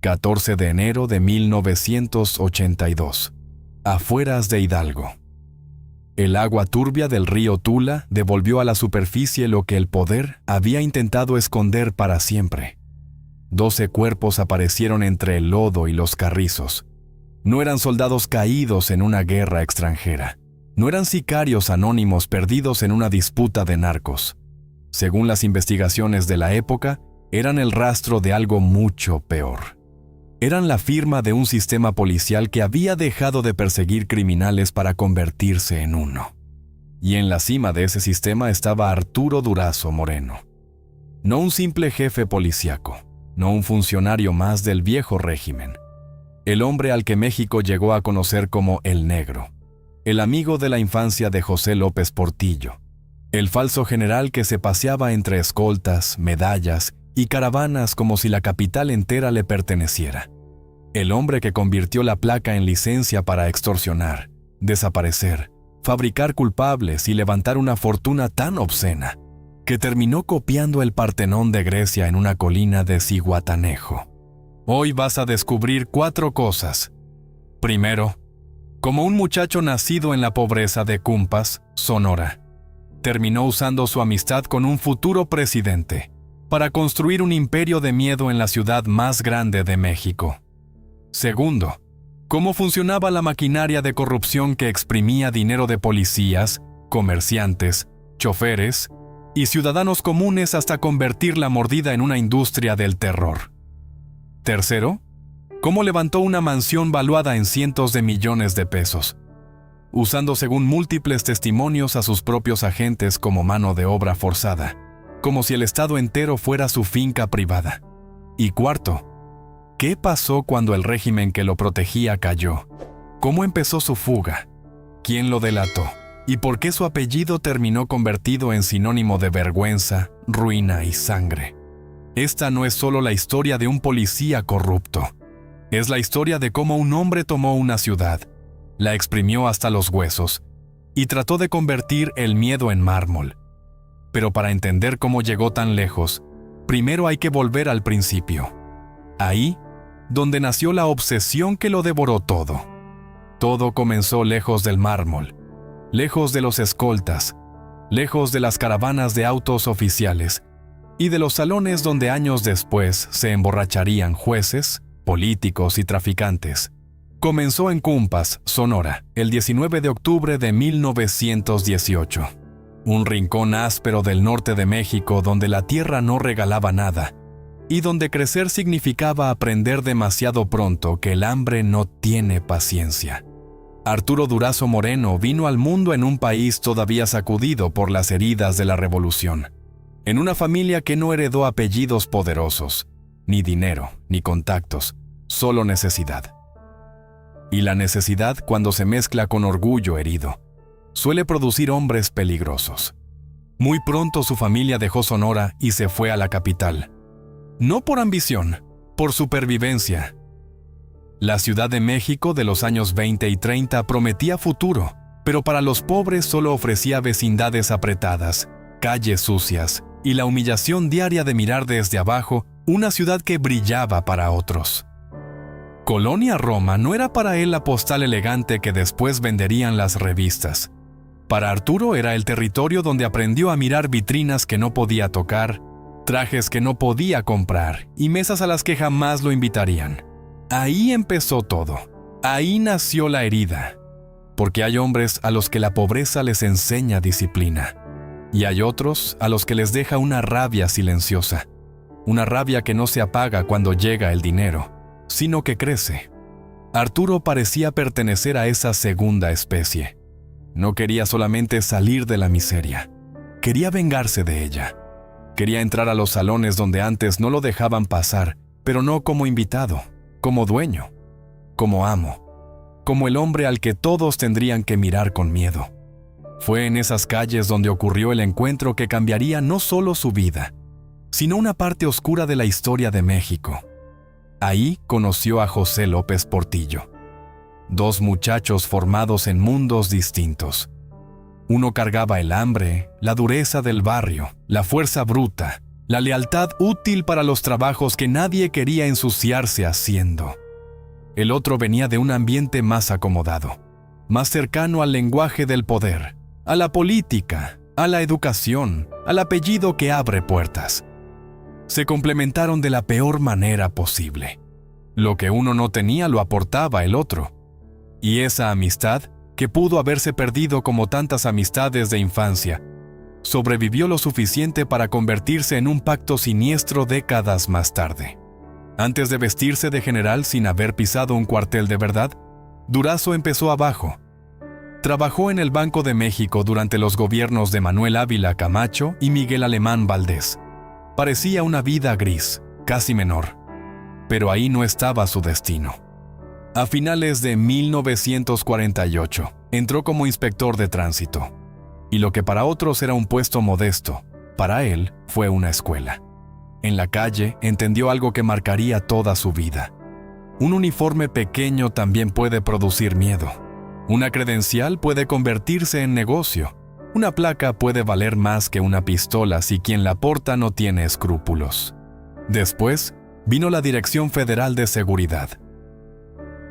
14 de enero de 1982. Afueras de Hidalgo. El agua turbia del río Tula devolvió a la superficie lo que el poder había intentado esconder para siempre. 12 cuerpos aparecieron entre el lodo y los carrizos. No eran soldados caídos en una guerra extranjera. No eran sicarios anónimos perdidos en una disputa de narcos. Según las investigaciones de la época, eran el rastro de algo mucho peor. Eran la firma de un sistema policial que había dejado de perseguir criminales para convertirse en uno. Y en la cima de ese sistema estaba Arturo Durazo Moreno. No un simple jefe policíaco, no un funcionario más del viejo régimen. El hombre al que México llegó a conocer como el Negro. El amigo de la infancia de José López Portillo. El falso general que se paseaba entre escoltas, medallas y caravanas como si la capital entera le perteneciera. El hombre que convirtió la placa en licencia para extorsionar, desaparecer, fabricar culpables y levantar una fortuna tan obscena que terminó copiando el Partenón de Grecia en una colina de Zihuatanejo. Hoy vas a descubrir 4 cosas. Primero, como un muchacho nacido en la pobreza de Cumpas, Sonora, terminó usando su amistad con un futuro presidente para construir un imperio de miedo en la ciudad más grande de México. Segundo, cómo funcionaba la maquinaria de corrupción que exprimía dinero de policías, comerciantes, choferes y ciudadanos comunes hasta convertir la mordida en una industria del terror. Tercero, cómo levantó una mansión valuada en cientos de millones de pesos, usando según múltiples testimonios a sus propios agentes como mano de obra forzada, como si el estado entero fuera su finca privada. Y cuarto, ¿qué pasó cuando el régimen que lo protegía cayó? ¿Cómo empezó su fuga? ¿Quién lo delató? ¿Y por qué su apellido terminó convertido en sinónimo de vergüenza, ruina y sangre? Esta no es solo la historia de un policía corrupto. Es la historia de cómo un hombre tomó una ciudad, la exprimió hasta los huesos y trató de convertir el miedo en mármol. Pero para entender cómo llegó tan lejos, primero hay que volver al principio. Ahí, donde nació la obsesión que lo devoró todo. Todo comenzó lejos del mármol, lejos de los escoltas, lejos de las caravanas de autos oficiales y de los salones donde años después se emborracharían jueces, políticos y traficantes. Comenzó en Cumpas, Sonora, el 19 de octubre de 1918. Un rincón áspero del norte de México donde la tierra no regalaba nada y donde crecer significaba aprender demasiado pronto que el hambre no tiene paciencia. Arturo Durazo Moreno vino al mundo en un país todavía sacudido por las heridas de la revolución, en una familia que no heredó apellidos poderosos, ni dinero, ni contactos, solo necesidad. Y la necesidad, cuando se mezcla con orgullo herido, suele producir hombres peligrosos. Muy pronto su familia dejó Sonora y se fue a la capital. No por ambición, por supervivencia. La Ciudad de México de los años 20 y 30 prometía futuro, pero para los pobres solo ofrecía vecindades apretadas, calles sucias y la humillación diaria de mirar desde abajo una ciudad que brillaba para otros. Colonia Roma no era para él la postal elegante que después venderían las revistas. Para Arturo era el territorio donde aprendió a mirar vitrinas que no podía tocar, trajes que no podía comprar y mesas a las que jamás lo invitarían. Ahí empezó todo. Ahí nació la herida. Porque hay hombres a los que la pobreza les enseña disciplina. Y hay otros a los que les deja una rabia silenciosa. Una rabia que no se apaga cuando llega el dinero, sino que crece. Arturo parecía pertenecer a esa segunda especie. No quería solamente salir de la miseria. Quería vengarse de ella. Quería entrar a los salones donde antes no lo dejaban pasar, pero no como invitado, como dueño, como amo, como el hombre al que todos tendrían que mirar con miedo. Fue en esas calles donde ocurrió el encuentro que cambiaría no solo su vida, sino una parte oscura de la historia de México. Ahí conoció a José López Portillo. 2 muchachos formados en mundos distintos. Uno cargaba el hambre, la dureza del barrio, la fuerza bruta, la lealtad útil para los trabajos que nadie quería ensuciarse haciendo. El otro venía de un ambiente más acomodado, más cercano al lenguaje del poder, a la política, a la educación, al apellido que abre puertas. Se complementaron de la peor manera posible. Lo que uno no tenía lo aportaba el otro. Y esa amistad, que pudo haberse perdido como tantas amistades de infancia, sobrevivió lo suficiente para convertirse en un pacto siniestro décadas más tarde. Antes de vestirse de general sin haber pisado un cuartel de verdad, Durazo empezó abajo. Trabajó en el Banco de México durante los gobiernos de Manuel Ávila Camacho y Miguel Alemán Valdés. Parecía una vida gris, casi menor. Pero ahí no estaba su destino. A finales de 1948, entró como inspector de tránsito. Y lo que para otros era un puesto modesto, para él fue una escuela. En la calle entendió algo que marcaría toda su vida. Un uniforme pequeño también puede producir miedo. Una credencial puede convertirse en negocio. Una placa puede valer más que una pistola si quien la porta no tiene escrúpulos. Después, vino la Dirección Federal de Seguridad.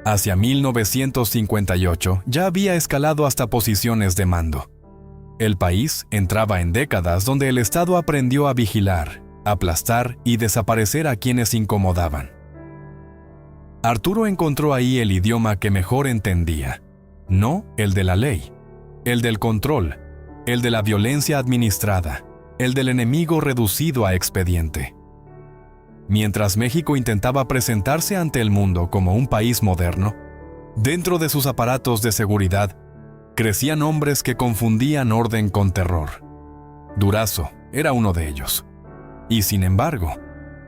Hacia 1958 ya había escalado hasta posiciones de mando. El país entraba en décadas donde el Estado aprendió a vigilar, aplastar y desaparecer a quienes incomodaban. Arturo encontró ahí el idioma que mejor entendía, no el de la ley, el del control, el de la violencia administrada, el del enemigo reducido a expediente. Mientras México intentaba presentarse ante el mundo como un país moderno, dentro de sus aparatos de seguridad, crecían hombres que confundían orden con terror. Durazo era uno de ellos. Y sin embargo,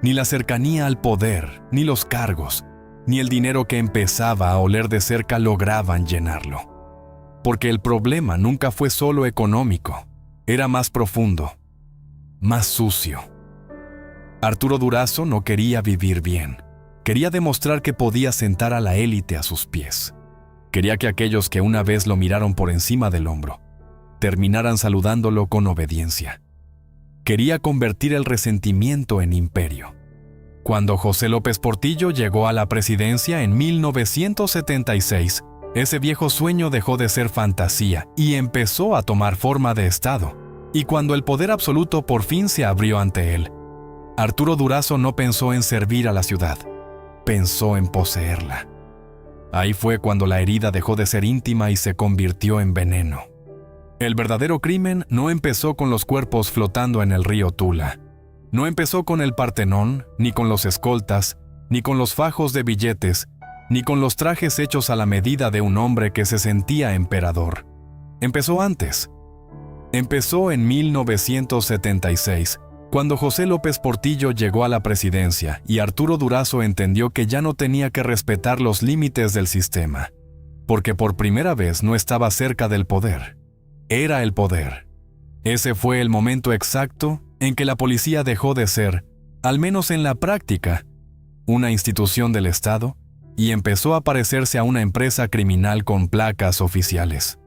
ni la cercanía al poder, ni los cargos, ni el dinero que empezaba a oler de cerca lograban llenarlo. Porque el problema nunca fue solo económico, era más profundo, más sucio. Arturo Durazo no quería vivir bien. Quería demostrar que podía sentar a la élite a sus pies. Quería que aquellos que una vez lo miraron por encima del hombro terminaran saludándolo con obediencia. Quería convertir el resentimiento en imperio. Cuando José López Portillo llegó a la presidencia en 1976, ese viejo sueño dejó de ser fantasía y empezó a tomar forma de Estado. Y cuando el poder absoluto por fin se abrió ante él, Arturo Durazo no pensó en servir a la ciudad, pensó en poseerla. Ahí fue cuando la herida dejó de ser íntima y se convirtió en veneno. El verdadero crimen no empezó con los cuerpos flotando en el río Tula. No empezó con el Partenón, ni con los escoltas, ni con los fajos de billetes, ni con los trajes hechos a la medida de un hombre que se sentía emperador. Empezó antes. Empezó en 1976, cuando José López Portillo llegó a la presidencia y Arturo Durazo entendió que ya no tenía que respetar los límites del sistema, porque por primera vez no estaba cerca del poder. Era el poder. Ese fue el momento exacto en que la policía dejó de ser, al menos en la práctica, una institución del Estado y empezó a parecerse a una empresa criminal con placas oficiales.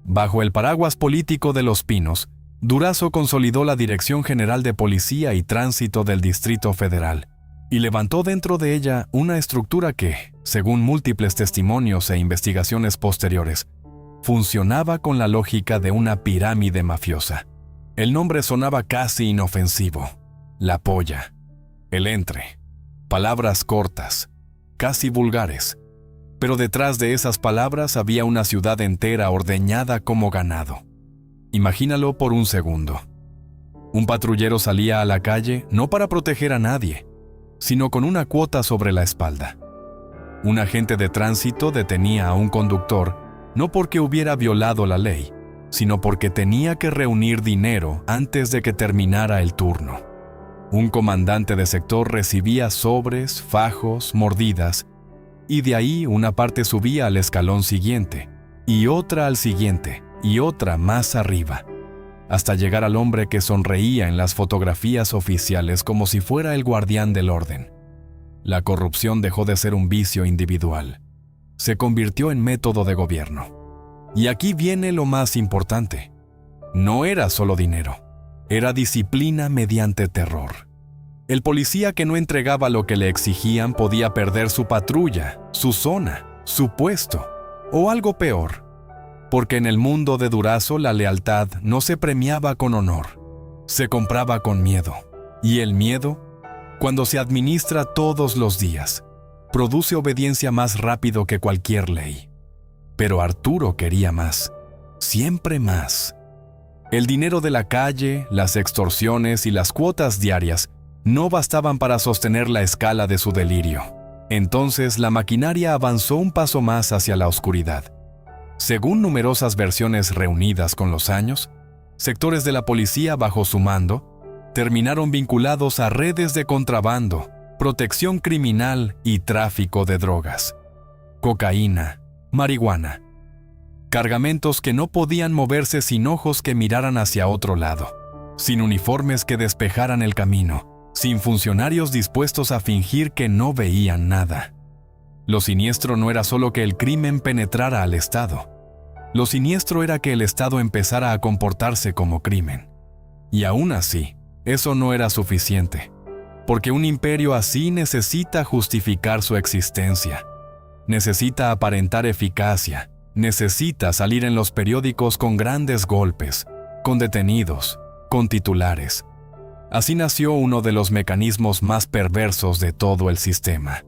Bajo el paraguas político de Los Pinos, Durazo consolidó la Dirección General de Policía y Tránsito del Distrito Federal y levantó dentro de ella una estructura que, según múltiples testimonios e investigaciones posteriores, funcionaba con la lógica de una pirámide mafiosa. El nombre sonaba casi inofensivo: la polla, el entre, palabras cortas, casi vulgares, pero detrás de esas palabras había una ciudad entera ordeñada como ganado. Imagínalo por un segundo. Un patrullero salía a la calle no para proteger a nadie, sino con una cuota sobre la espalda. Un agente de tránsito detenía a un conductor no porque hubiera violado la ley, sino porque tenía que reunir dinero antes de que terminara el turno. Un comandante de sector recibía sobres, fajos, mordidas, y de ahí una parte subía al escalón siguiente, y otra al siguiente, y otra más arriba, hasta llegar al hombre que sonreía en las fotografías oficiales como si fuera el guardián del orden. La corrupción dejó de ser un vicio individual. Se convirtió en método de gobierno. Y aquí viene lo más importante. No era solo dinero. Era disciplina mediante terror. El policía que no entregaba lo que le exigían podía perder su patrulla, su zona, su puesto, o algo peor. Porque en el mundo de Durazo la lealtad no se premiaba con honor, se compraba con miedo. Y el miedo, cuando se administra todos los días, produce obediencia más rápido que cualquier ley. Pero Arturo quería más, siempre más. El dinero de la calle, las extorsiones y las cuotas diarias no bastaban para sostener la escala de su delirio. Entonces la maquinaria avanzó un paso más hacia la oscuridad. Según numerosas versiones reunidas con los años, sectores de la policía bajo su mando terminaron vinculados a redes de contrabando, protección criminal y tráfico de drogas, cocaína, marihuana. Cargamentos que no podían moverse sin ojos que miraran hacia otro lado, sin uniformes que despejaran el camino, sin funcionarios dispuestos a fingir que no veían nada. Lo siniestro no era solo que el crimen penetrara al Estado. Lo siniestro era que el Estado empezara a comportarse como crimen. Y aún así, eso no era suficiente, porque un imperio así necesita justificar su existencia. Necesita aparentar eficacia, necesita salir en los periódicos con grandes golpes, con detenidos, con titulares. Así nació uno de los mecanismos más perversos de todo el sistema: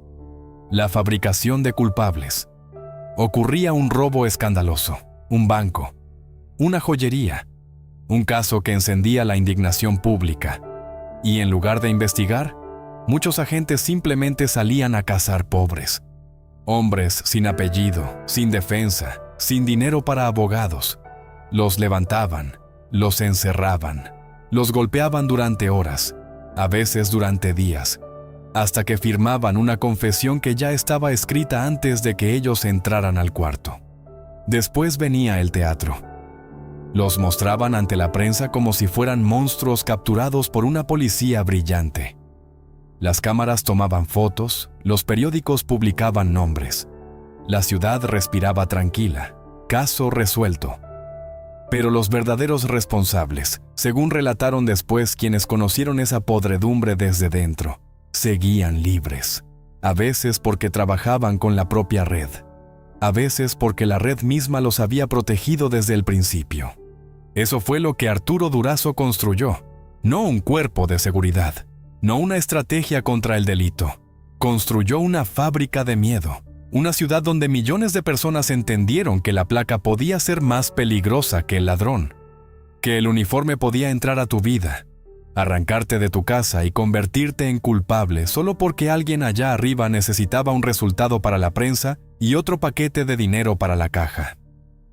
la fabricación de culpables. Ocurría un robo escandaloso, un banco, una joyería, un caso que encendía la indignación pública. Y en lugar de investigar, muchos agentes simplemente salían a cazar pobres. Hombres sin apellido, sin defensa, sin dinero para abogados. Los levantaban, los encerraban, los golpeaban durante horas, a veces durante días, hasta que firmaban una confesión que ya estaba escrita antes de que ellos entraran al cuarto. Después venía el teatro. Los mostraban ante la prensa como si fueran monstruos capturados por una policía brillante. Las cámaras tomaban fotos, los periódicos publicaban nombres. La ciudad respiraba tranquila, caso resuelto. Pero los verdaderos responsables, según relataron después quienes conocieron esa podredumbre desde dentro, seguían libres. A veces porque trabajaban con la propia red. A veces porque la red misma los había protegido desde el principio. Eso fue lo que Arturo Durazo construyó. No un cuerpo de seguridad, no una estrategia contra el delito. Construyó una fábrica de miedo. Una ciudad donde millones de personas entendieron que la placa podía ser más peligrosa que el ladrón, que el uniforme podía entrar a tu vida, arrancarte de tu casa y convertirte en culpable solo porque alguien allá arriba necesitaba un resultado para la prensa y otro paquete de dinero para la caja.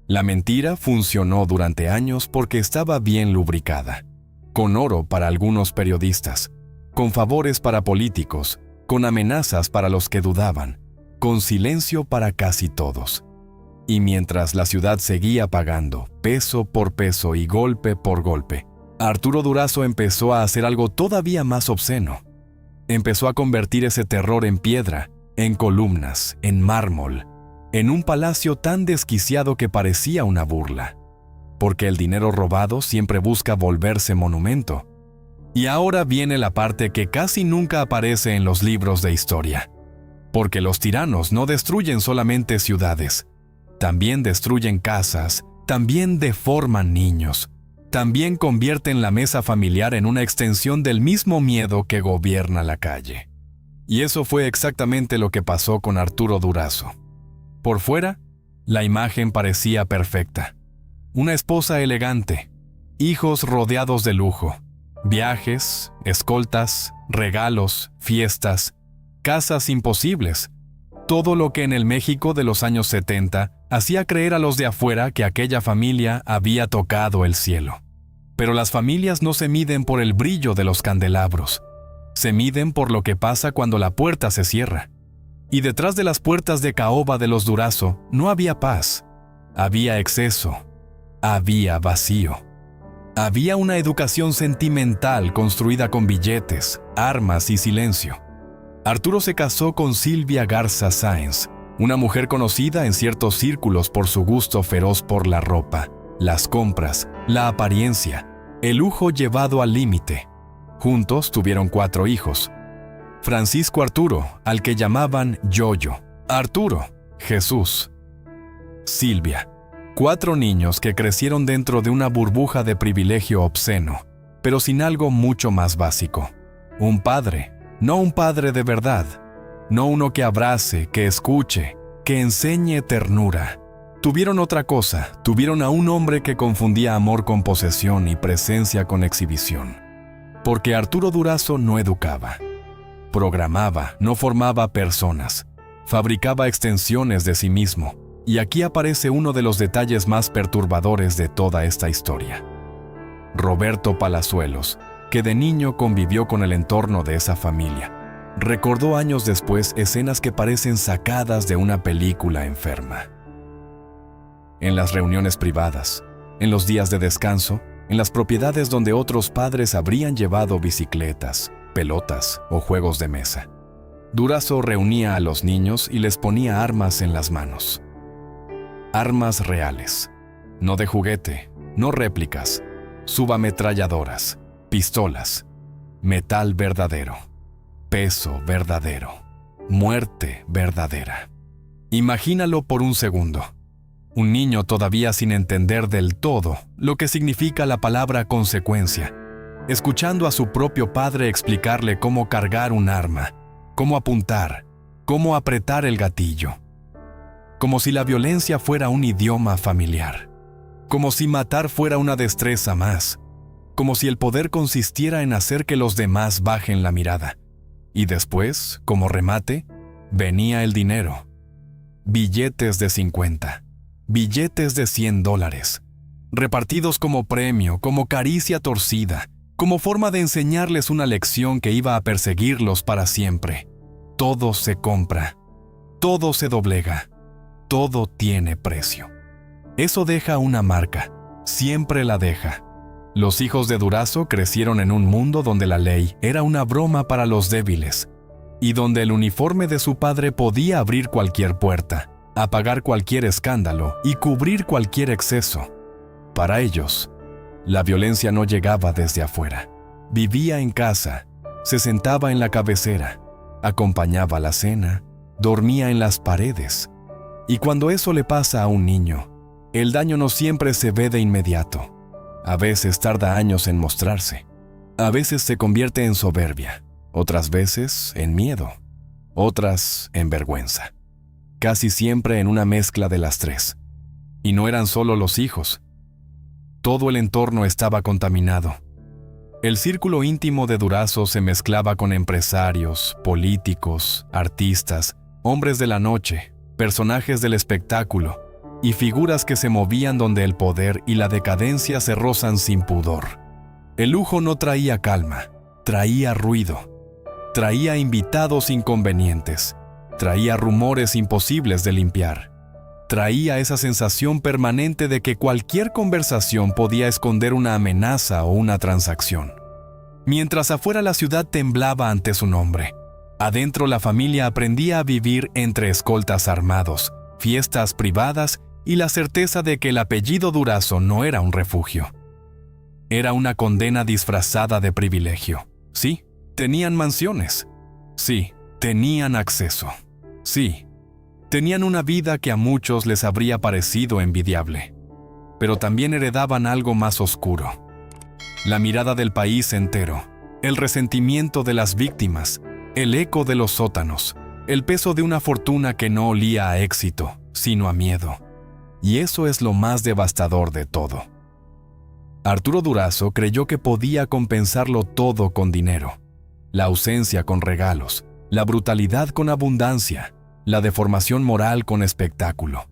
La mentira funcionó durante años porque estaba bien lubricada, con oro para algunos periodistas, con favores para políticos, con amenazas para los que dudaban, con silencio para casi todos. Y mientras la ciudad seguía pagando, peso por peso y golpe por golpe, Arturo Durazo empezó a hacer algo todavía más obsceno. Empezó a convertir ese terror en piedra, en columnas, en mármol, en un palacio tan desquiciado que parecía una burla. Porque el dinero robado siempre busca volverse monumento. Y ahora viene la parte que casi nunca aparece en los libros de historia. Porque los tiranos no destruyen solamente ciudades, también destruyen casas, también deforman niños, también convierten la mesa familiar en una extensión del mismo miedo que gobierna la calle. Y eso fue exactamente lo que pasó con Arturo Durazo. Por fuera, la imagen parecía perfecta. Una esposa elegante, hijos rodeados de lujo, viajes, escoltas, regalos, fiestas, casas imposibles, todo lo que en el México de los años 70 hacía creer a los de afuera que aquella familia había tocado el cielo. Pero las familias no se miden por el brillo de los candelabros, se miden por lo que pasa cuando la puerta se cierra. Y detrás de las puertas de caoba de los Durazo no había paz, había exceso, había vacío. Había una educación sentimental construida con billetes, armas y silencio. Arturo se casó con Silvia Garza Sáenz, una mujer conocida en ciertos círculos por su gusto feroz por la ropa, las compras, la apariencia, el lujo llevado al límite. Juntos tuvieron 4 hijos. Francisco Arturo, al que llamaban Yoyo, Arturo, Jesús, Silvia. 4 niños que crecieron dentro de una burbuja de privilegio obsceno, pero sin algo mucho más básico. Un padre, no un padre de verdad, no uno que abrace, que escuche, que enseñe ternura. Tuvieron otra cosa, tuvieron a un hombre que confundía amor con posesión y presencia con exhibición. Porque Arturo Durazo no educaba, programaba, no formaba personas, fabricaba extensiones de sí mismo. Y aquí aparece uno de los detalles más perturbadores de toda esta historia. Roberto Palazuelos, que de niño convivió con el entorno de esa familia, recordó años después escenas que parecen sacadas de una película enferma. En las reuniones privadas, en los días de descanso, en las propiedades donde otros padres habrían llevado bicicletas, pelotas o juegos de mesa, Durazo reunía a los niños y les ponía armas en las manos. Armas reales, no de juguete, no réplicas, subametralladoras, pistolas, metal verdadero, peso verdadero, muerte verdadera. Imagínalo por un segundo. Un niño todavía sin entender del todo lo que significa la palabra consecuencia, escuchando a su propio padre explicarle cómo cargar un arma, cómo apuntar, cómo apretar el gatillo. Como si la violencia fuera un idioma familiar, como si matar fuera una destreza más, como si el poder consistiera en hacer que los demás bajen la mirada. Y después, como remate, venía el dinero. Billetes de 50, billetes de $100, repartidos como premio, como caricia torcida, como forma de enseñarles una lección que iba a perseguirlos para siempre. Todo se compra, todo se doblega. Todo tiene precio. Eso deja una marca, siempre la deja. Los hijos de Durazo crecieron en un mundo donde la ley era una broma para los débiles y donde el uniforme de su padre podía abrir cualquier puerta, apagar cualquier escándalo y cubrir cualquier exceso. Para ellos, la violencia no llegaba desde afuera. Vivía en casa, se sentaba en la cabecera, acompañaba la cena, dormía en las paredes. Y cuando eso le pasa a un niño, el daño no siempre se ve de inmediato. A veces tarda años en mostrarse. A veces se convierte en soberbia, otras veces en miedo, otras en vergüenza. Casi siempre en una mezcla de las tres. Y no eran solo los hijos. Todo el entorno estaba contaminado. El círculo íntimo de Durazo se mezclaba con empresarios, políticos, artistas, hombres de la noche, personajes del espectáculo y figuras que se movían donde el poder y la decadencia se rozan sin pudor. El lujo no traía calma, traía ruido, traía invitados inconvenientes, traía rumores imposibles de limpiar, traía esa sensación permanente de que cualquier conversación podía esconder una amenaza o una transacción. Mientras afuera la ciudad temblaba ante su nombre, adentro la familia aprendía a vivir entre escoltas armados, fiestas privadas y la certeza de que el apellido Durazo no era un refugio. Era una condena disfrazada de privilegio. Sí, tenían mansiones. Sí, tenían acceso. Sí, tenían una vida que a muchos les habría parecido envidiable. Pero también heredaban algo más oscuro. La mirada del país entero, el resentimiento de las víctimas, el eco de los sótanos, el peso de una fortuna que no olía a éxito, sino a miedo. Y eso es lo más devastador de todo. Arturo Durazo creyó que podía compensarlo todo con dinero. La ausencia con regalos, la brutalidad con abundancia, la deformación moral con espectáculo.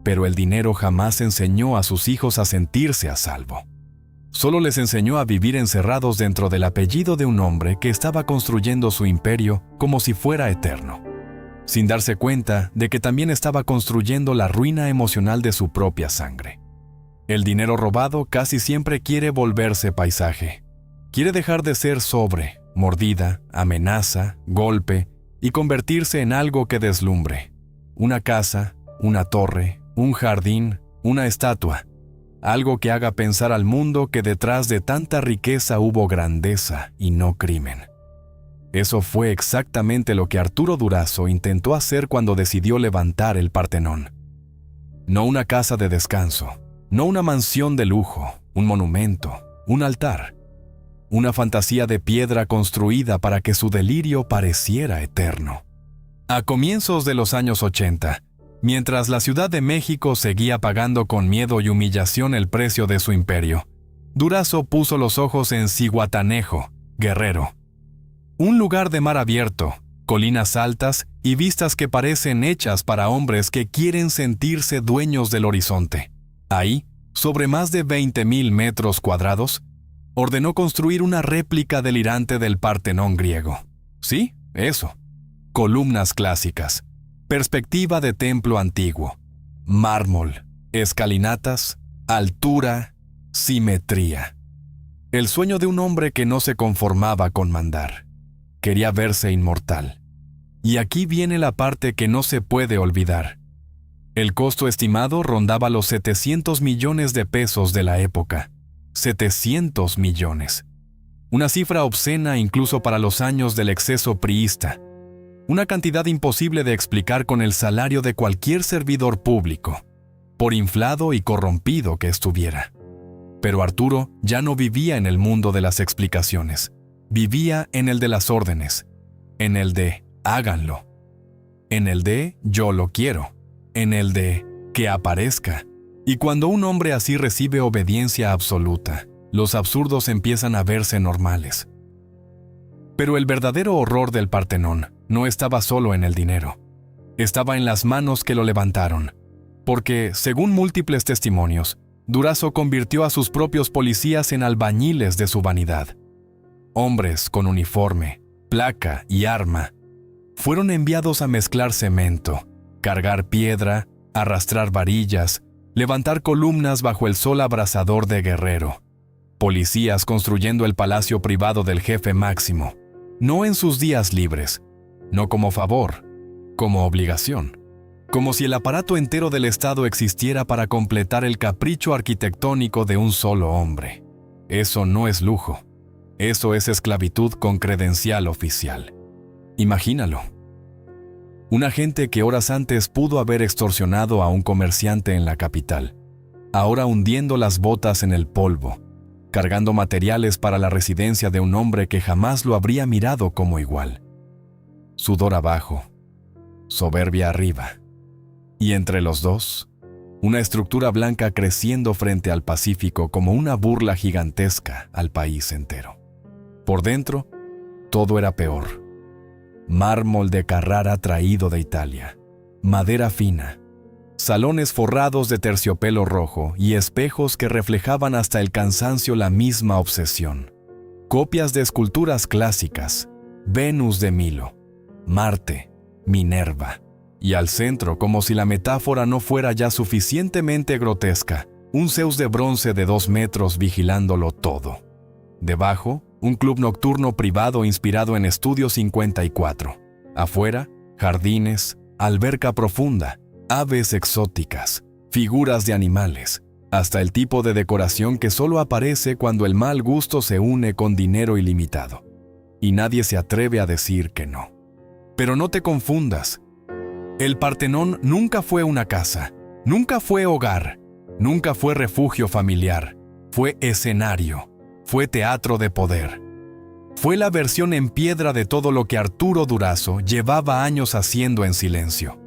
Pero el dinero jamás enseñó a sus hijos a sentirse a salvo. Solo les enseñó a vivir encerrados dentro del apellido de un hombre que estaba construyendo su imperio como si fuera eterno, sin darse cuenta de que también estaba construyendo la ruina emocional de su propia sangre. El dinero robado casi siempre quiere volverse paisaje. Quiere dejar de ser sobre, mordida, amenaza, golpe y convertirse en algo que deslumbre. Una casa, una torre, un jardín, una estatua. algo que haga pensar al mundo que detrás de tanta riqueza hubo grandeza y no crimen. Eso fue exactamente lo que Arturo Durazo intentó hacer cuando decidió levantar el Partenón. No una casa de descanso, no una mansión de lujo, un monumento, un altar. Una fantasía de piedra construida para que su delirio pareciera eterno. A comienzos de los años 80, mientras la Ciudad de México seguía pagando con miedo y humillación el precio de su imperio, Durazo puso los ojos en Zihuatanejo, Guerrero. Un lugar de mar abierto, colinas altas y vistas que parecen hechas para hombres que quieren sentirse dueños del horizonte. Ahí, sobre más de 20,000 metros cuadrados, ordenó construir una réplica delirante del Partenón griego. Sí, eso. Columnas clásicas, perspectiva de templo antiguo, mármol, escalinatas, altura, simetría. El sueño de un hombre que no se conformaba con mandar. Quería verse inmortal. Y aquí viene la parte que no se puede olvidar. El costo estimado rondaba los 700 millones de pesos de la época. 700 millones. Una cifra obscena incluso para los años del exceso priista. Una cantidad imposible de explicar con el salario de cualquier servidor público, por inflado y corrompido que estuviera. Pero Arturo ya no vivía en el mundo de las explicaciones. Vivía en el de las órdenes, en el de háganlo, en el de yo lo quiero, en el de que aparezca. Y cuando un hombre así recibe obediencia absoluta, los absurdos empiezan a verse normales. Pero el verdadero horror del Partenón no estaba solo en el dinero. Estaba en las manos que lo levantaron. Porque, según múltiples testimonios, Durazo convirtió a sus propios policías en albañiles de su vanidad. Hombres con uniforme, placa y arma fueron enviados a mezclar cemento, cargar piedra, arrastrar varillas, levantar columnas bajo el sol abrasador de Guerrero. Policías construyendo el palacio privado del jefe máximo, no en sus días libres, no como favor, como obligación. Como si el aparato entero del Estado existiera para completar el capricho arquitectónico de un solo hombre. Eso no es lujo. Eso es esclavitud con credencial oficial. Imagínalo. Un agente que horas antes pudo haber extorsionado a un comerciante en la capital, ahora hundiendo las botas en el polvo, cargando materiales para la residencia de un hombre que jamás lo habría mirado como igual. Sudor abajo, soberbia arriba. Y entre los dos, una estructura blanca creciendo frente al Pacífico como una burla gigantesca al país entero. Por dentro, todo era peor. Mármol de Carrara traído de Italia, madera fina, salones forrados de terciopelo rojo y espejos que reflejaban hasta el cansancio la misma obsesión. Copias de esculturas clásicas, Venus de Milo, Marte, Minerva. Y al centro, como si la metáfora no fuera ya suficientemente grotesca, un Zeus de bronce de 2 metros vigilándolo todo. Debajo, un club nocturno privado inspirado en Estudio 54. Afuera, jardines, alberca profunda, aves exóticas, figuras de animales, hasta el tipo de decoración que solo aparece cuando el mal gusto se une con dinero ilimitado. Y nadie se atreve a decir que no. Pero no te confundas. El Partenón nunca fue una casa, nunca fue hogar, nunca fue refugio familiar, fue escenario, fue teatro de poder. Fue la versión en piedra de todo lo que Arturo Durazo llevaba años haciendo en silencio.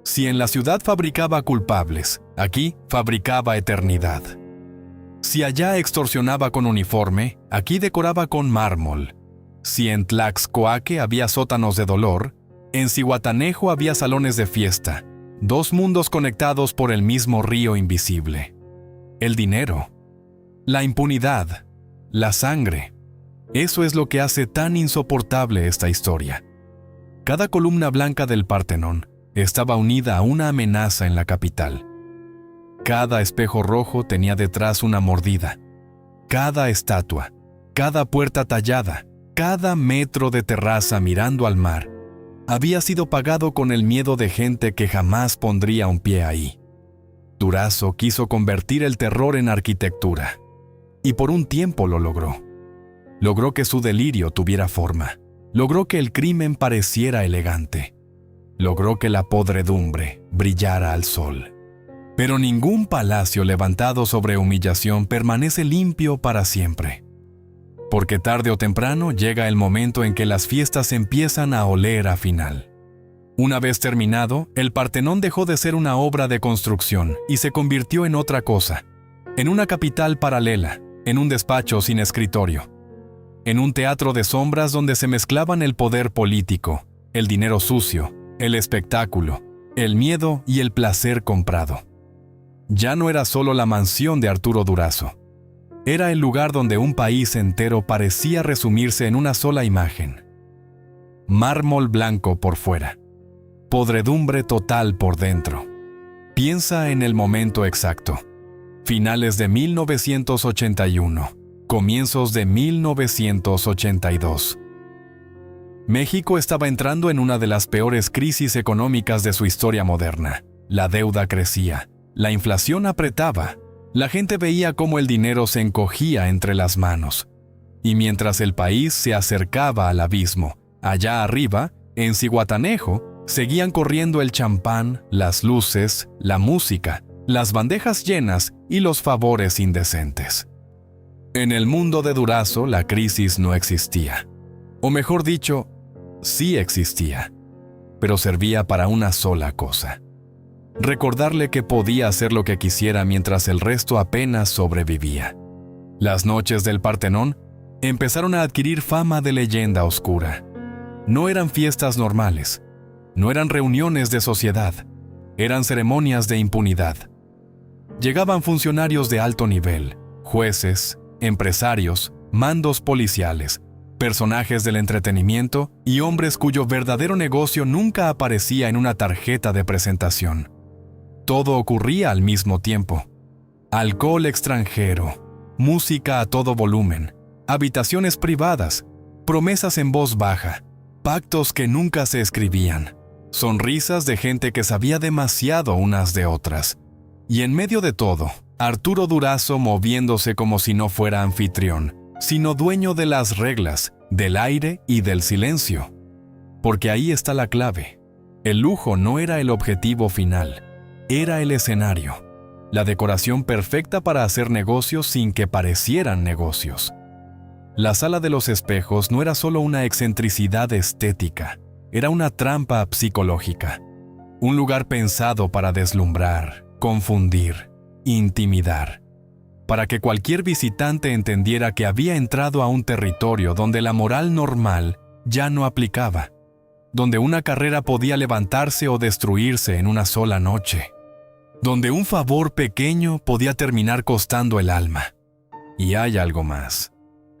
Si en la ciudad fabricaba culpables, aquí fabricaba eternidad. Si allá extorsionaba con uniforme, aquí decoraba con mármol. Si en Tlaxcoaque había sótanos de dolor, en Zihuatanejo había salones de fiesta, 2 mundos conectados por el mismo río invisible. El dinero, la impunidad, la sangre. Eso es lo que hace tan insoportable esta historia. Cada columna blanca del Partenón estaba unida a una amenaza en la capital. Cada espejo rojo tenía detrás una mordida. Cada estatua, cada puerta tallada, cada metro de terraza mirando al mar, había sido pagado con el miedo de gente que jamás pondría un pie ahí. Durazo quiso convertir el terror en arquitectura. Y por un tiempo lo logró. Logró que su delirio tuviera forma. Logró que el crimen pareciera elegante. Logró que la podredumbre brillara al sol. Pero ningún palacio levantado sobre humillación permanece limpio para siempre. Porque tarde o temprano llega el momento en que las fiestas empiezan a oler a final. Una vez terminado, el Partenón dejó de ser una obra de construcción y se convirtió en otra cosa, en una capital paralela, en un despacho sin escritorio, en un teatro de sombras donde se mezclaban el poder político, el dinero sucio, el espectáculo, el miedo y el placer comprado. Ya no era solo la mansión de Arturo Durazo. Era el lugar donde un país entero parecía resumirse en una sola imagen. Mármol blanco por fuera. Podredumbre total por dentro. Piensa en el momento exacto. Finales de 1981. Comienzos de 1982. México estaba entrando en una de las peores crisis económicas de su historia moderna. La deuda crecía. La inflación apretaba. La gente veía cómo el dinero se encogía entre las manos. Y mientras el país se acercaba al abismo, allá arriba, en Zihuatanejo, seguían corriendo el champán, las luces, la música, las bandejas llenas y los favores indecentes. En el mundo de Durazo, la crisis no existía. O mejor dicho, sí existía, pero servía para una sola cosa: recordarle que podía hacer lo que quisiera mientras el resto apenas sobrevivía. Las noches del Partenón empezaron a adquirir fama de leyenda oscura. No eran fiestas normales, no eran reuniones de sociedad, eran ceremonias de impunidad. Llegaban funcionarios de alto nivel, jueces, empresarios, mandos policiales, personajes del entretenimiento y hombres cuyo verdadero negocio nunca aparecía en una tarjeta de presentación. Todo ocurría al mismo tiempo. Alcohol extranjero, música a todo volumen, habitaciones privadas, promesas en voz baja, pactos que nunca se escribían, sonrisas de gente que sabía demasiado unas de otras. Y en medio de todo, Arturo Durazo moviéndose como si no fuera anfitrión, sino dueño de las reglas, del aire y del silencio. Porque ahí está la clave. El lujo no era el objetivo final. Era el escenario, la decoración perfecta para hacer negocios sin que parecieran negocios. La sala de los espejos no era solo una excentricidad estética, era una trampa psicológica. Un lugar pensado para deslumbrar, confundir, intimidar. Para que cualquier visitante entendiera que había entrado a un territorio donde la moral normal ya no aplicaba, donde una carrera podía levantarse o destruirse en una sola noche, donde un favor pequeño podía terminar costando el alma. Y hay algo más.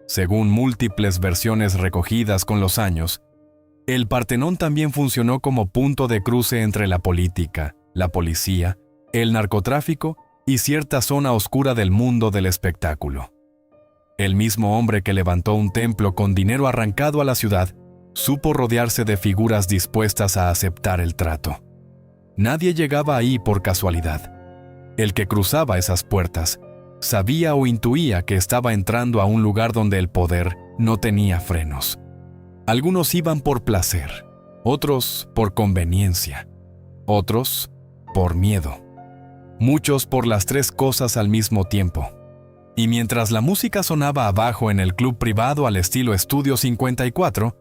Según múltiples versiones recogidas con los años, el Partenón también funcionó como punto de cruce entre la política, la policía, el narcotráfico y cierta zona oscura del mundo del espectáculo. El mismo hombre que levantó un templo con dinero arrancado a la ciudad, supo rodearse de figuras dispuestas a aceptar el trato. Nadie llegaba ahí por casualidad. El que cruzaba esas puertas sabía o intuía que estaba entrando a un lugar donde el poder no tenía frenos. Algunos iban por placer, otros por conveniencia, otros por miedo. Muchos por las tres cosas al mismo tiempo. Y mientras la música sonaba abajo en el club privado al estilo Estudio 54,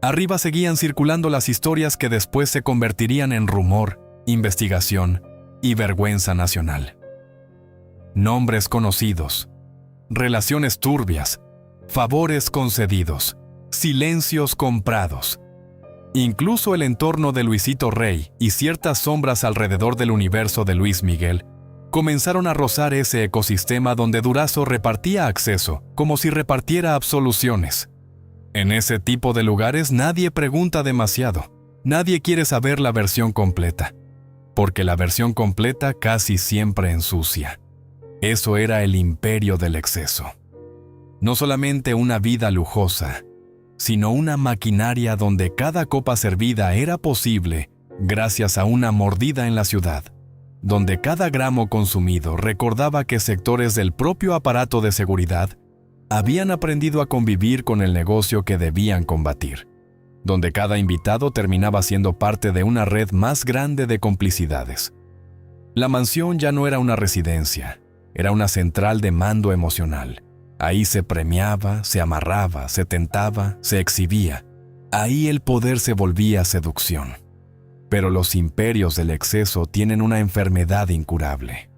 arriba seguían circulando las historias que después se convertirían en rumor, investigación y vergüenza nacional. Nombres conocidos, relaciones turbias, favores concedidos, silencios comprados. Incluso el entorno de Luisito Rey y ciertas sombras alrededor del universo de Luis Miguel comenzaron a rozar ese ecosistema donde Durazo repartía acceso, como si repartiera absoluciones. En ese tipo de lugares nadie pregunta demasiado, nadie quiere saber la versión completa, porque la versión completa casi siempre ensucia. Eso era el imperio del exceso. No solamente una vida lujosa, sino una maquinaria donde cada copa servida era posible gracias a una mordida en la ciudad, donde cada gramo consumido recordaba que sectores del propio aparato de seguridad habían aprendido a convivir con el negocio que debían combatir, donde cada invitado terminaba siendo parte de una red más grande de complicidades. La mansión ya no era una residencia, era una central de mando emocional. Ahí se premiaba, se amarraba, se tentaba, se exhibía. Ahí el poder se volvía seducción. Pero los imperios del exceso tienen una enfermedad incurable.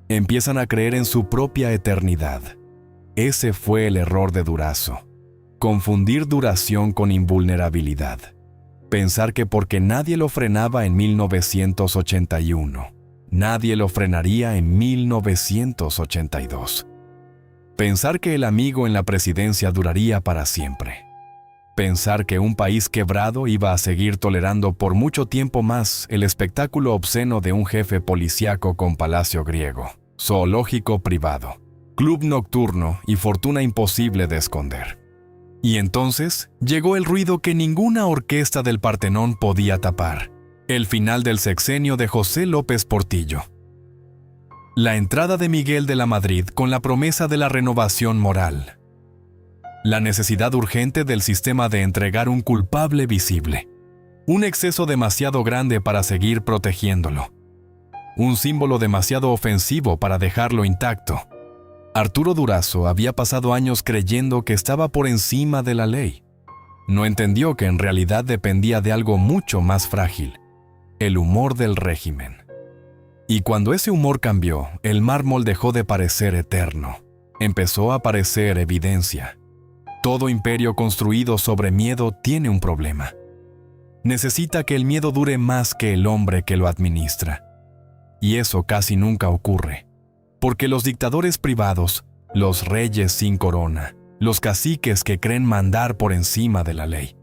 Empiezan a creer en su propia eternidad. Ese fue el error de Durazzo. Confundir duración con invulnerabilidad. Pensar que porque nadie lo frenaba en 1981, nadie lo frenaría en 1982. Pensar que el amigo en la presidencia duraría para siempre. Pensar que un país quebrado iba a seguir tolerando por mucho tiempo más el espectáculo obsceno de un jefe policíaco con palacio griego, zoológico privado, club nocturno y fortuna imposible de esconder. Y entonces llegó el ruido que ninguna orquesta del Partenón podía tapar: el final del sexenio de José López Portillo. La entrada de Miguel de la Madrid con la promesa de la renovación moral. La necesidad urgente del sistema de entregar un culpable visible. Un exceso demasiado grande para seguir protegiéndolo. Un símbolo demasiado ofensivo para dejarlo intacto. Arturo Durazzo había pasado años creyendo que estaba por encima de la ley. No entendió que en realidad dependía de algo mucho más frágil: el humor del régimen. Y cuando ese humor cambió, el mármol dejó de parecer eterno. Empezó a parecer evidencia. Todo imperio construido sobre miedo tiene un problema. Necesita que el miedo dure más que el hombre que lo administra. Y eso casi nunca ocurre. Porque los dictadores privados, los reyes sin corona, los caciques que creen mandar por encima de la ley,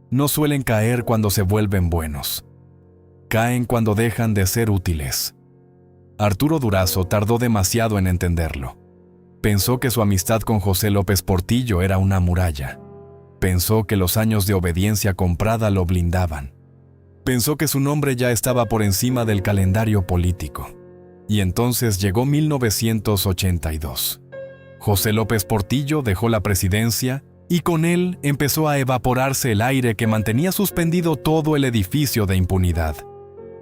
no suelen caer cuando se vuelven buenos. Caen cuando dejan de ser útiles. Arturo Durazzo tardó demasiado en entenderlo. Pensó que su amistad con José López Portillo era una muralla. Pensó que los años de obediencia comprada lo blindaban. Pensó que su nombre ya estaba por encima del calendario político. Y entonces llegó 1982. José López Portillo dejó la presidencia y con él empezó a evaporarse el aire que mantenía suspendido todo el edificio de impunidad.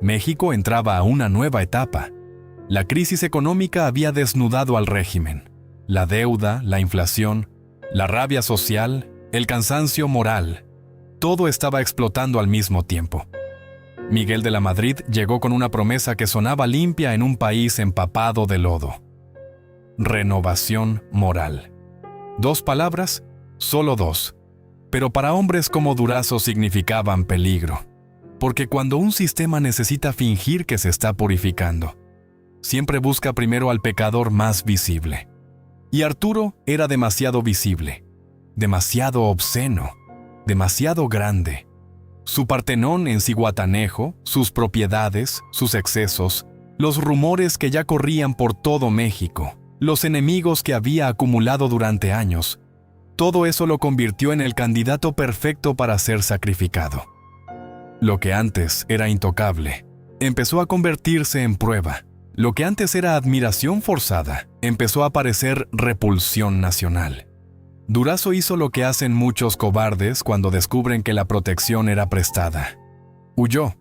México entraba a una nueva etapa. La crisis económica había desnudado al régimen. La deuda, la inflación, la rabia social, el cansancio moral, todo estaba explotando al mismo tiempo. Miguel de la Madrid llegó con una promesa que sonaba limpia en un país empapado de lodo. Renovación moral. 2 palabras, solo 2, pero para hombres como Durazzo significaban peligro, porque cuando un sistema necesita fingir que se está purificando, siempre busca primero al pecador más visible. Y Arturo era demasiado visible, demasiado obsceno, demasiado grande. Su Partenón en Zihuatanejo, sus propiedades, sus excesos, los rumores que ya corrían por todo México, los enemigos que había acumulado durante años, todo eso lo convirtió en el candidato perfecto para ser sacrificado. Lo que antes era intocable, empezó a convertirse en prueba. Lo que antes era admiración forzada, empezó a parecer repulsión nacional. Durazzo hizo lo que hacen muchos cobardes cuando descubren que la protección era prestada. Huyó,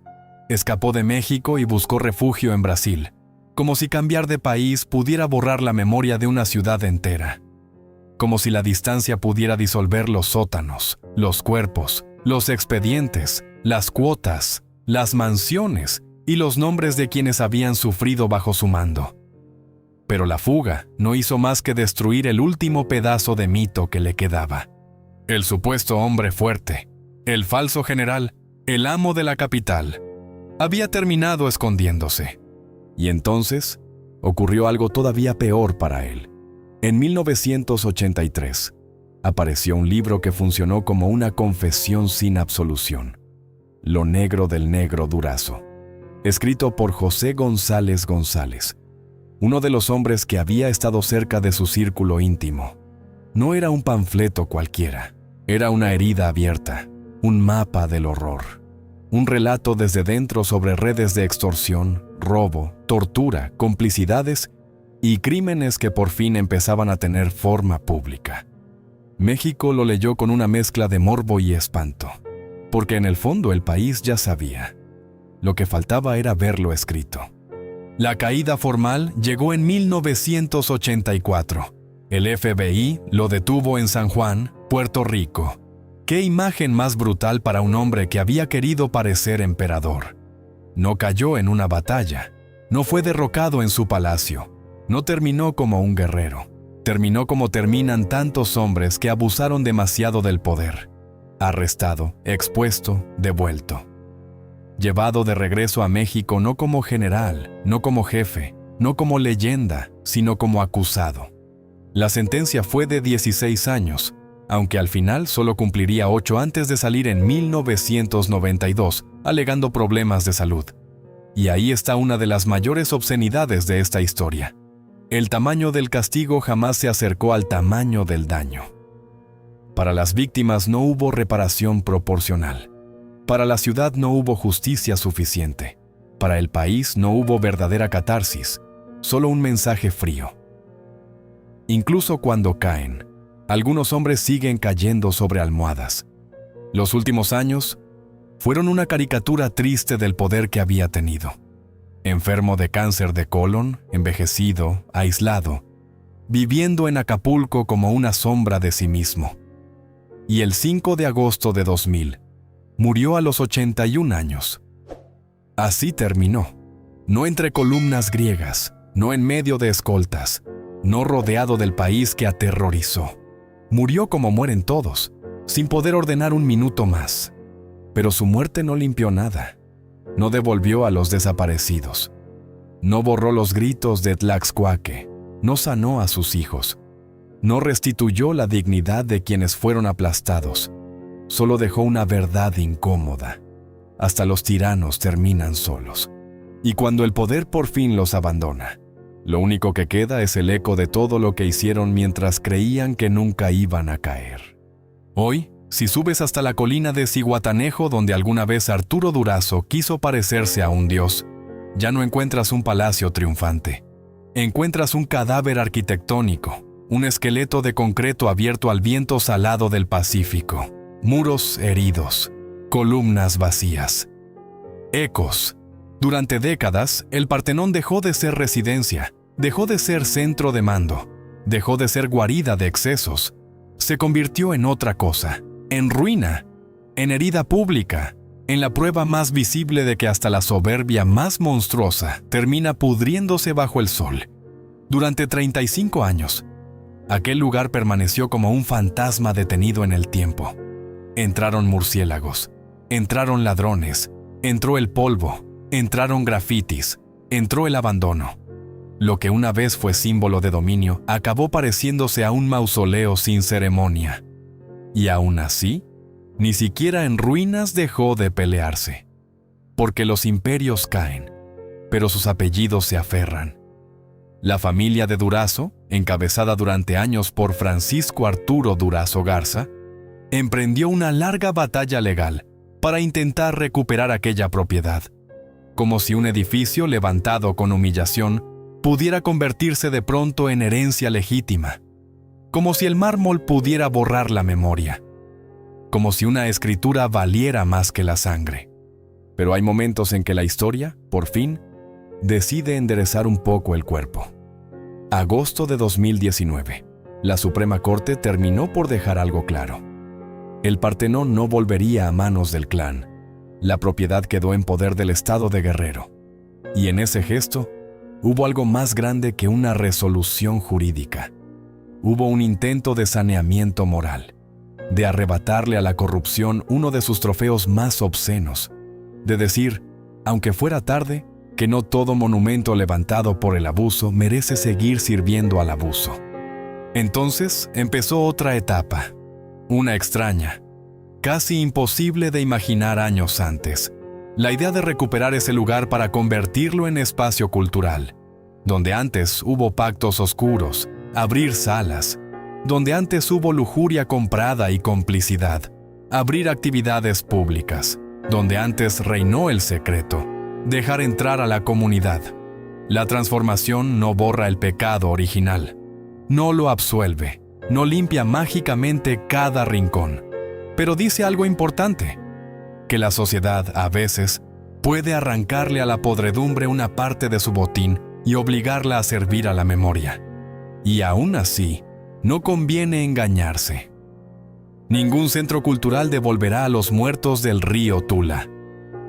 escapó de México y buscó refugio en Brasil, como si cambiar de país pudiera borrar la memoria de una ciudad entera. Como si la distancia pudiera disolver los sótanos, los cuerpos, los expedientes, las cuotas, las mansiones y los nombres de quienes habían sufrido bajo su mando. Pero la fuga no hizo más que destruir el último pedazo de mito que le quedaba. El supuesto hombre fuerte, el falso general, el amo de la capital, había terminado escondiéndose. Y entonces ocurrió algo todavía peor para él. En 1983, apareció un libro que funcionó como una confesión sin absolución. Lo negro del negro Durazzo, escrito por José González González, uno de los hombres que había estado cerca de su círculo íntimo. No era un panfleto cualquiera, era una herida abierta, un mapa del horror, un relato desde dentro sobre redes de extorsión, robo, tortura, complicidades y crímenes que por fin empezaban a tener forma pública. México lo leyó con una mezcla de morbo y espanto, porque en el fondo el país ya sabía. Lo que faltaba era verlo escrito. La caída formal llegó en 1984. El FBI lo detuvo en San Juan, Puerto Rico. ¡Qué imagen más brutal para un hombre que había querido parecer emperador! No cayó en una batalla, no fue derrocado en su palacio, no terminó como un guerrero, terminó como terminan tantos hombres que abusaron demasiado del poder. Arrestado, expuesto, devuelto. Llevado de regreso a México no como general, no como jefe, no como leyenda, sino como acusado. La sentencia fue de 16 años, aunque al final solo cumpliría 8 antes de salir en 1992, alegando problemas de salud. Y ahí está una de las mayores obscenidades de esta historia. El tamaño del castigo jamás se acercó al tamaño del daño. Para las víctimas no hubo reparación proporcional. Para la ciudad no hubo justicia suficiente. Para el país no hubo verdadera catarsis, solo un mensaje frío. Incluso cuando caen, algunos hombres siguen cayendo sobre almohadas. Los últimos años fueron una caricatura triste del poder que había tenido. Enfermo de cáncer de colon, envejecido, aislado, viviendo en Acapulco como una sombra de sí mismo. Y el 5 de agosto de 2000, murió a los 81 años. Así terminó, no entre columnas griegas, no en medio de escoltas, no rodeado del país que aterrorizó. Murió como mueren todos, sin poder ordenar un minuto más. Pero su muerte no limpió nada, no devolvió a los desaparecidos, no borró los gritos de Tlaxcuaque, no sanó a sus hijos, no restituyó la dignidad de quienes fueron aplastados, solo dejó una verdad incómoda. Hasta los tiranos terminan solos. Y cuando el poder por fin los abandona, lo único que queda es el eco de todo lo que hicieron mientras creían que nunca iban a caer. Hoy, si subes hasta la colina de Zihuatanejo donde alguna vez Arturo Durazo quiso parecerse a un dios, ya no encuentras un palacio triunfante. Encuentras un cadáver arquitectónico, un esqueleto de concreto abierto al viento salado del Pacífico, muros heridos, columnas vacías. Ecos. Durante décadas, el Partenón dejó de ser residencia, dejó de ser centro de mando, dejó de ser guarida de excesos. Se convirtió en otra cosa, en ruina, en herida pública, en la prueba más visible de que hasta la soberbia más monstruosa termina pudriéndose bajo el sol. Durante 35 años, aquel lugar permaneció como un fantasma detenido en el tiempo. Entraron murciélagos, entraron ladrones, entró el polvo, entraron grafitis, entró el abandono. Lo que una vez fue símbolo de dominio acabó pareciéndose a un mausoleo sin ceremonia. Y aún así, ni siquiera en ruinas dejó de pelearse. Porque los imperios caen, pero sus apellidos se aferran. La familia de Durazo, encabezada durante años por Francisco Arturo Durazo Garza, emprendió una larga batalla legal para intentar recuperar aquella propiedad, como si un edificio levantado con humillación pudiera convertirse de pronto en herencia legítima, como si el mármol pudiera borrar la memoria, como si una escritura valiera más que la sangre. Pero hay momentos en que la historia, por fin, decide enderezar un poco el cuerpo. Agosto de 2019. La Suprema Corte terminó por dejar algo claro. El Partenón no volvería a manos del clan. La propiedad quedó en poder del Estado de Guerrero. Y en ese gesto, hubo algo más grande que una resolución jurídica. Hubo un intento de saneamiento moral, de arrebatarle a la corrupción uno de sus trofeos más obscenos, de decir, aunque fuera tarde, que no todo monumento levantado por el abuso merece seguir sirviendo al abuso. Entonces empezó otra etapa, una extraña, casi imposible de imaginar años antes. La idea de recuperar ese lugar para convertirlo en espacio cultural, donde antes hubo pactos oscuros, abrir salas, donde antes hubo lujuria comprada y complicidad, abrir actividades públicas, donde antes reinó el secreto, dejar entrar a la comunidad. La transformación no borra el pecado original, no lo absuelve, no limpia mágicamente cada rincón, pero dice algo importante, que la sociedad, a veces, puede arrancarle a la podredumbre una parte de su botín y obligarla a servir a la memoria. Y aún así, no conviene engañarse. Ningún centro cultural devolverá a los muertos del río Tula.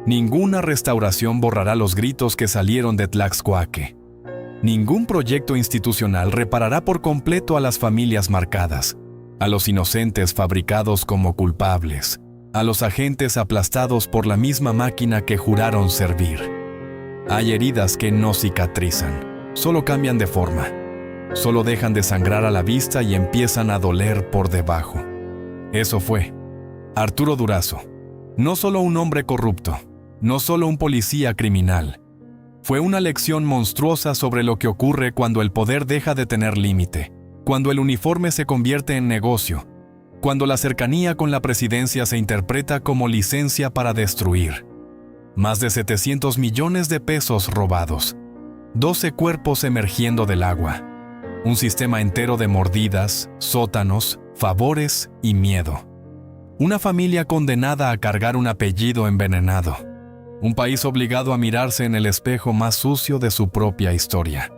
Ninguna restauración borrará los gritos que salieron de Tlaxcuaque. Ningún proyecto institucional reparará por completo a las familias marcadas, a los inocentes fabricados como culpables, a los agentes aplastados por la misma máquina que juraron servir. Hay heridas que no cicatrizan, solo cambian de forma, solo dejan de sangrar a la vista y empiezan a doler por debajo. Eso fue Arturo Durazo, no solo un hombre corrupto, no solo un policía criminal. Fue una lección monstruosa sobre lo que ocurre cuando el poder deja de tener límite, cuando el uniforme se convierte en negocio, cuando la cercanía con la presidencia se interpreta como licencia para destruir. Más de 700 millones de pesos robados, 12 cuerpos emergiendo del agua, un sistema entero de mordidas, sótanos, favores y miedo. Una familia condenada a cargar un apellido envenenado. Un país obligado a mirarse en el espejo más sucio de su propia historia.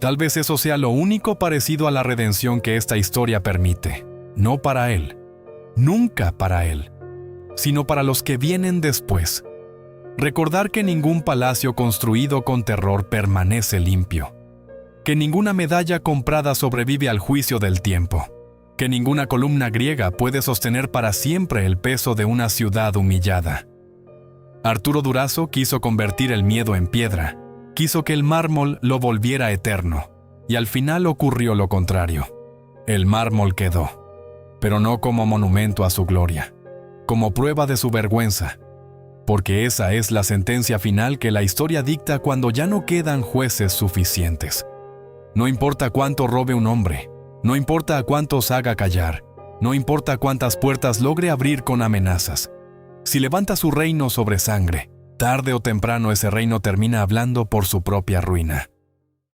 Tal vez eso sea lo único parecido a la redención que esta historia permite. No para él, nunca para él, sino para los que vienen después. Recordar que ningún palacio construido con terror permanece limpio. Que ninguna medalla comprada sobrevive al juicio del tiempo. Que ninguna columna griega puede sostener para siempre el peso de una ciudad humillada. Arturo Durazo quiso convertir el miedo en piedra, quiso que el mármol lo volviera eterno, y al final ocurrió lo contrario. El mármol quedó, pero no como monumento a su gloria, como prueba de su vergüenza, porque esa es la sentencia final que la historia dicta cuando ya no quedan jueces suficientes. No importa cuánto robe un hombre, no importa a cuántos haga callar, no importa cuántas puertas logre abrir con amenazas. Si levanta su reino sobre sangre, tarde o temprano ese reino termina hablando por su propia ruina.